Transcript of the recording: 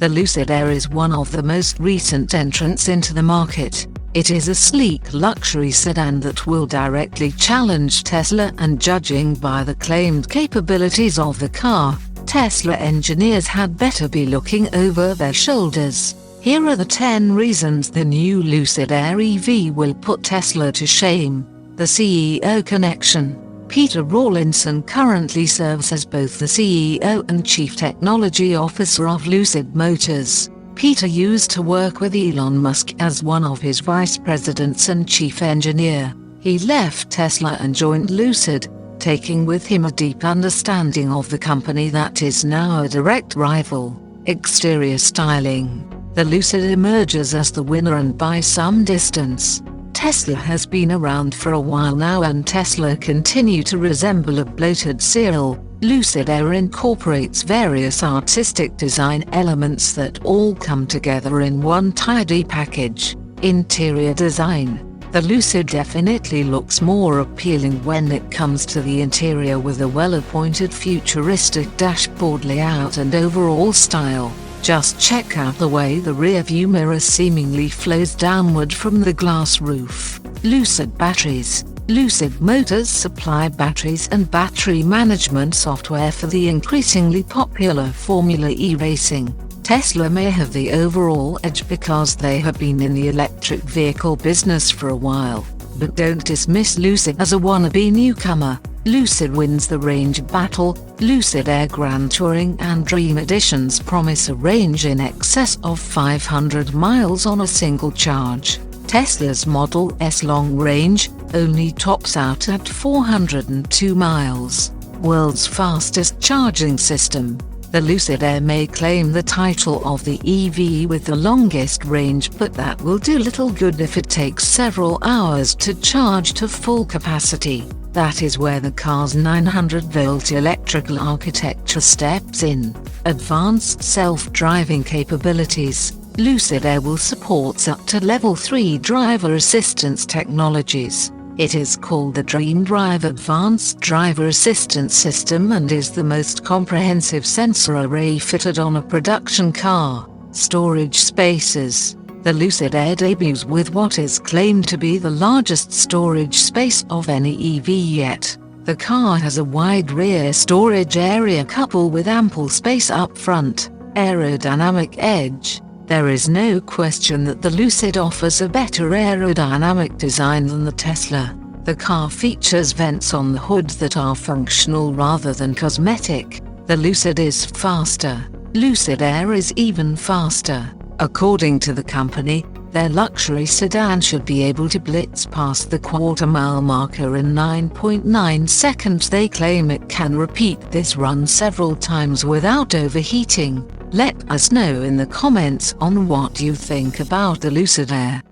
The Lucid Air is one of the most recent entrants into the market. It is a sleek luxury sedan that will directly challenge Tesla, and judging by the claimed capabilities of the car, Tesla engineers had better be looking over their shoulders. Here are the 10 reasons the new Lucid Air EV will put Tesla to shame. The CEO connection. Peter Rawlinson currently serves as both the CEO and Chief Technology Officer of Lucid Motors. Peter used to work with Elon Musk as one of his vice presidents and chief engineer. He left Tesla and joined Lucid, taking with him a deep understanding of the company that is now a direct rival. Exterior styling. The Lucid emerges as the winner, and by some distance. Tesla has been around for a while now, and Tesla continue to resemble a bloated cereal. Lucid Air incorporates various artistic design elements that all come together in one tidy package. Interior design. The Lucid definitely looks more appealing when it comes to the interior, with a well-appointed futuristic dashboard layout and overall style. Just check out the way the rear-view mirror seemingly flows downward from the glass roof. Lucid batteries. Lucid Motors supply batteries and battery management software for the increasingly popular Formula E racing. Tesla may have the overall edge because they have been in the electric vehicle business for a while, but don't dismiss Lucid as a wannabe newcomer. Lucid wins the range battle. Lucid Air Grand Touring and Dream Editions promise a range in excess of 500 miles on a single charge. Tesla's Model S long range only tops out at 402 miles. World's fastest charging system. The Lucid Air may claim the title of the EV with the longest range, but that will do little good if it takes several hours to charge to full capacity. That is where the car's 900-volt electrical architecture steps in. Advanced self-driving capabilities. Lucid Air will support up to Level 3 driver assistance technologies. It is called the Dream Drive Advanced Driver Assistance System and is the most comprehensive sensor array fitted on a production car. Storage spaces. The Lucid Air debuts with what is claimed to be the largest storage space of any EV yet. The car has a wide rear storage area coupled with ample space up front. Aerodynamic edge. There is no question that the Lucid offers a better aerodynamic design than the Tesla. The car features vents on the hood that are functional rather than cosmetic. The Lucid is faster. Lucid Air is even faster. According to the company, their luxury sedan should be able to blitz past the quarter-mile marker in 9.9 seconds. They claim it can repeat this run several times without overheating. Let us know in the comments on what you think about the Lucid Air.